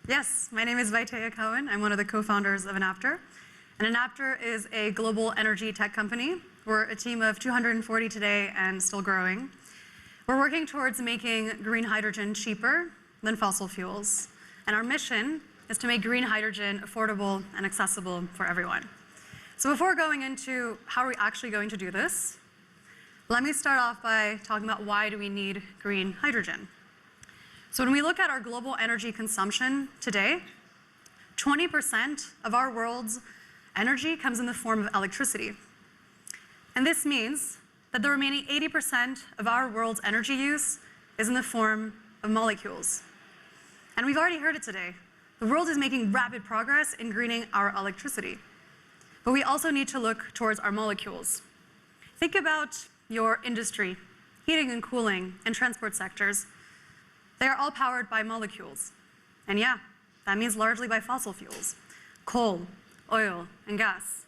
Yes, my name is Vaitea Cowan. I'm one of the co-founders of Enapter. And Enapter is a global energy tech company. We're a team of 240 today and still growing. We're working towards making green hydrogen cheaper than fossil fuels. And our mission is to make green hydrogen affordable and accessible for everyone. So before going into how are we actually going to do this, let me start off by talking about why do we need green hydrogen. So when we look at our global energy consumption today, 20% of our world's energy comes in the form of electricity. And this means that the remaining 80% of our world's energy use is in the form of molecules. And we've already heard it today. The world is making rapid progress in greening our electricity. But we also need to look towards our molecules. Think about your industry, heating and cooling, and transport sectors. They are all powered by molecules. And yeah, that means largely by fossil fuels, coal, oil, and gas.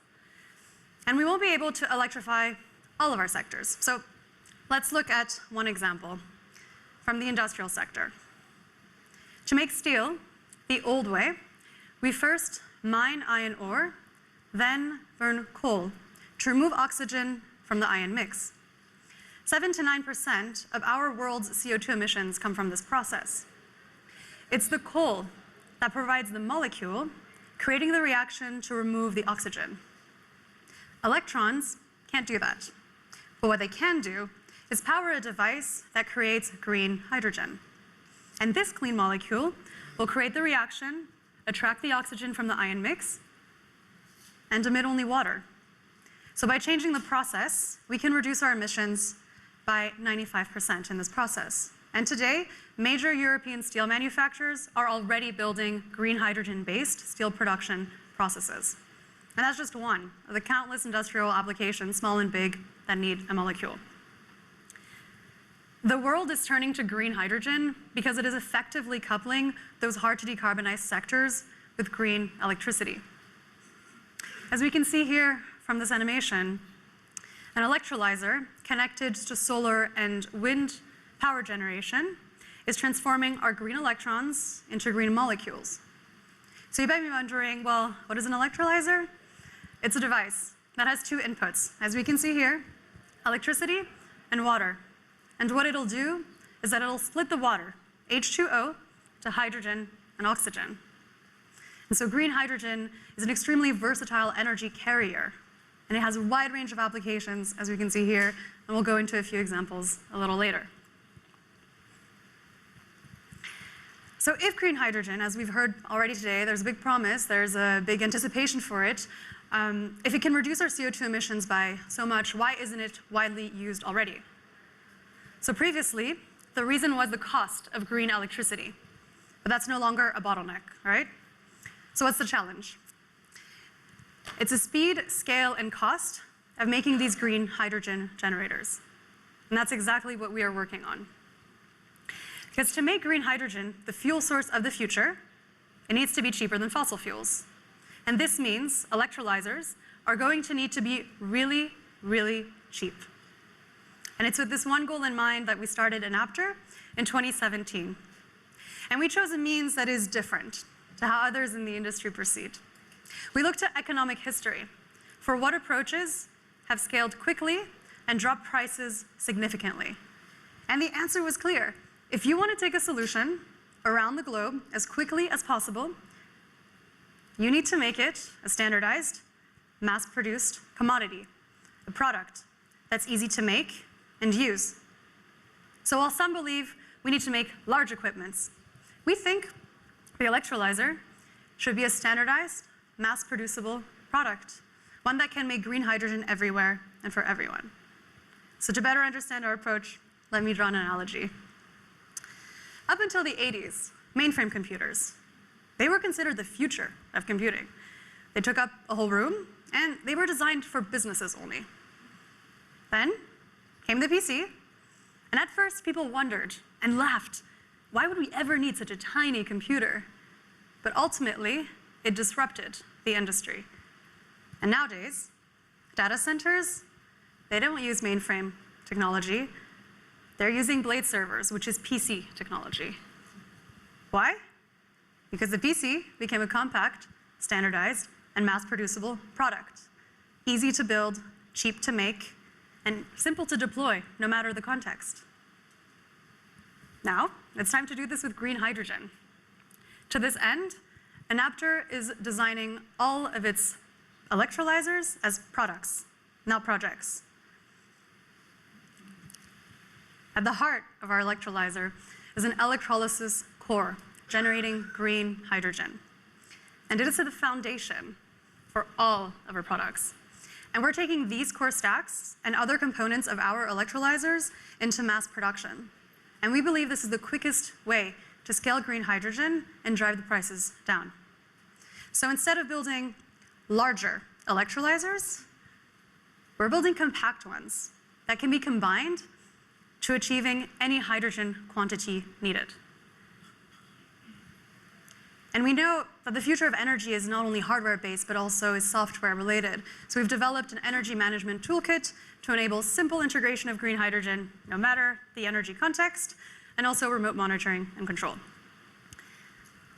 And we won't be able to electrify all of our sectors. So let's look at one example from the industrial sector. To make steel the old way, we first mine iron ore, then burn coal to remove oxygen from the iron mix. 7 to 9% of our world's CO2 emissions come from this process. It's the coal that provides the molecule, creating the reaction to remove the oxygen. Electrons can't do that. But what they can do is power a device that creates green hydrogen. And this clean molecule will create the reaction, attract the oxygen from the ion mix, and emit only water. So by changing the process, we can reduce our emissions by 95% in this process. And today, major European steel manufacturers are already building green hydrogen-based steel production processes. And that's just one of the countless industrial applications, small and big, that need a molecule. The world is turning to green hydrogen because it is effectively coupling those hard-to-decarbonize sectors with green electricity. As we can see here from this animation, an electrolyzer connected to solar and wind power generation is transforming our green electrons into green molecules. So you might be wondering, well, what is an electrolyzer? It's a device that has two inputs, as we can see here, electricity and water. And what it'll do is that it'll split the water, H2O, to hydrogen and oxygen. And so green hydrogen is an extremely versatile energy carrier. And it has a wide range of applications, as we can see here, and we'll go into a few examples a little later. So if green hydrogen, as we've heard already today, there's a big promise, there's a big anticipation for it. If it can reduce our CO2 emissions by so much, why isn't it widely used already? So previously, the reason was the cost of green electricity. But that's no longer a bottleneck, right? So what's the challenge? It's the speed, scale, and cost of making these green hydrogen generators. And that's exactly what we are working on. Because to make green hydrogen the fuel source of the future, it needs to be cheaper than fossil fuels. And this means electrolyzers are going to need to be really, really cheap. And it's with this one goal in mind that we started Enapter in 2017. And we chose a means that is different to how others in the industry proceed. We looked at economic history for what approaches have scaled quickly and dropped prices significantly. And the answer was clear. If you want to take a solution around the globe as quickly as possible, you need to make it a standardized, mass-produced commodity, a product that's easy to make and use. So while some believe we need to make large equipments, we think the electrolyzer should be a standardized, mass-producible product, one that can make green hydrogen everywhere and for everyone. So to better understand our approach, let me draw an analogy. Up until the 80s, mainframe computers, they were considered the future of computing. They took up a whole room, and they were designed for businesses only. Then came the PC, and at first people wondered and laughed, why would we ever need such a tiny computer? But ultimately, it disrupted the industry. And nowadays, data centers, they don't use mainframe technology. They're using blade servers, which is PC technology. Why? because the PC became a compact, standardized, and mass-producible product. Easy to build, cheap to make, and simple to deploy, no matter the context. Now, it's time to do this with green hydrogen. To this end, Enapter is designing all of its electrolyzers as products, not projects. At the heart of our electrolyzer is an electrolysis core, generating green hydrogen. And it is the foundation for all of our products. And we're taking these core stacks and other components of our electrolyzers into mass production. And we believe this is the quickest way to scale green hydrogen and drive the prices down. So instead of building larger electrolyzers, we're building compact ones that can be combined to achieving any hydrogen quantity needed. And we know that the future of energy is not only hardware-based, but also is software-related. So we've developed an energy management toolkit to enable simple integration of green hydrogen, no matter the energy context, and also remote monitoring and control.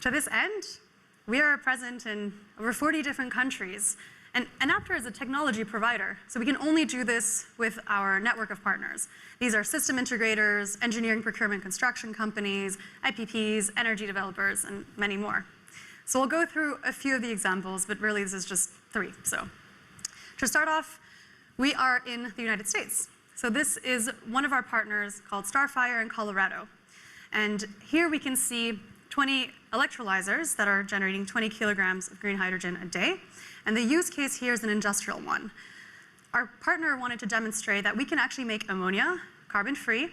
To this end, we are present in over 40 different countries. And Enapter is a technology provider, so we can only do this with our network of partners. These are system integrators, engineering, procurement, construction companies, IPPs, energy developers, and many more. So we'll go through a few of the examples, but really this is just 3. So to start off, we are in the United States. So this is one of our partners called Starfire in Colorado. And here we can see 20 electrolyzers that are generating 20 kilograms of green hydrogen a day. And the use case here is an industrial one. Our partner wanted to demonstrate that we can actually make ammonia carbon-free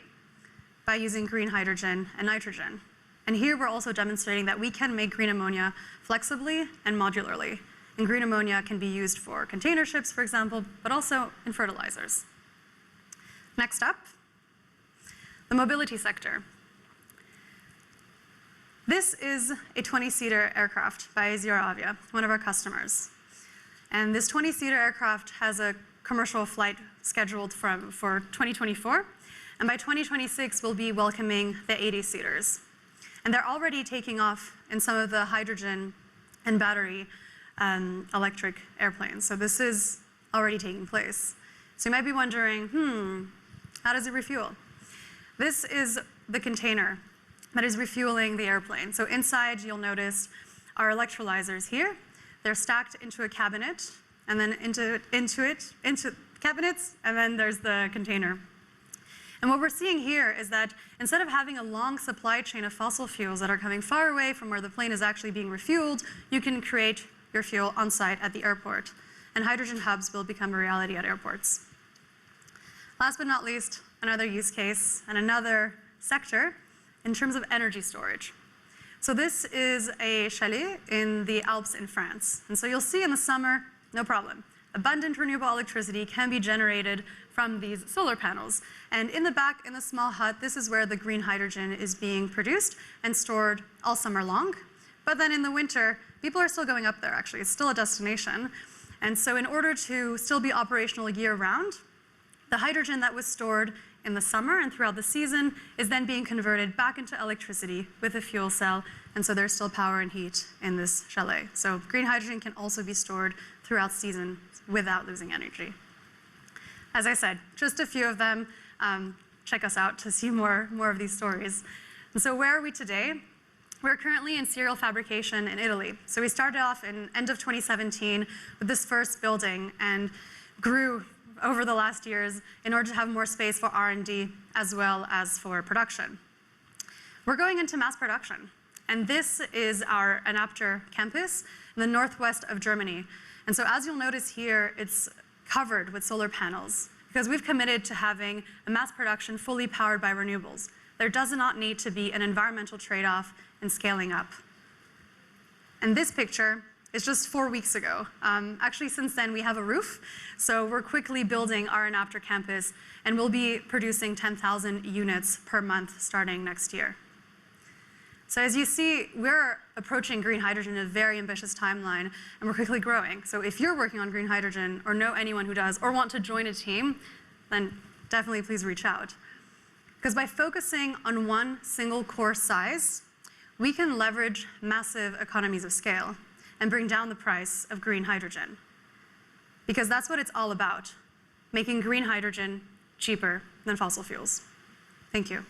by using green hydrogen and nitrogen. And here we're also demonstrating that we can make green ammonia flexibly and modularly. And green ammonia can be used for container ships, for example, but also in fertilizers. Next up, the mobility sector. This is a 20-seater aircraft by ZeroAvia, one of our customers. And this 20-seater aircraft has a commercial flight scheduled for 2024. And by 2026, we'll be welcoming the 80-seaters. And they're already taking off in some of the hydrogen and battery electric airplanes. So this is already taking place. So you might be wondering, how does it refuel? This is the container that is refueling the airplane. So inside, you'll notice our electrolyzers here. They're stacked into a cabinet, and then into cabinets, and then there's the container. And what we're seeing here is that instead of having a long supply chain of fossil fuels that are coming far away from where the plane is actually being refueled, you can create your fuel on site at the airport. And hydrogen hubs will become a reality at airports. Last but not least, another use case and another sector in terms of energy storage. So this is a chalet in the Alps in France. And so you'll see in the summer, no problem. Abundant renewable electricity can be generated from these solar panels. And in the back, in the small hut, this is where the green hydrogen is being produced and stored all summer long. But then in the winter, people are still going up there, actually. It's still a destination. And so in order to still be operational year-round, the hydrogen that was stored in the summer and throughout the season is then being converted back into electricity with a fuel cell, and so there's still power and heat in this chalet. So green hydrogen can also be stored throughout season without losing energy. As I said, just a few of them. Check us out to see more of these stories. And so where are we today? We're currently in serial fabrication in Italy. So we started off in end of 2017 with this first building and grew over the last years in order to have more space for R&D as well as for production. We're going into mass production. And this is our Enapter campus in the northwest of Germany. And so as you'll notice here, it's covered with solar panels because we've committed to having a mass production fully powered by renewables. There does not need to be an environmental trade-off in scaling up. And this picture is just 4 weeks ago. Actually, since then, we have a roof. So we're quickly building our Enapter campus, and we'll be producing 10,000 units per month starting next year. So as you see, we're approaching green hydrogen in a very ambitious timeline, and we're quickly growing. So if you're working on green hydrogen or know anyone who does or want to join a team, then definitely please reach out. Because by focusing on one single core size, we can leverage massive economies of scale and bring down the price of green hydrogen. Because that's what it's all about, making green hydrogen cheaper than fossil fuels. Thank you.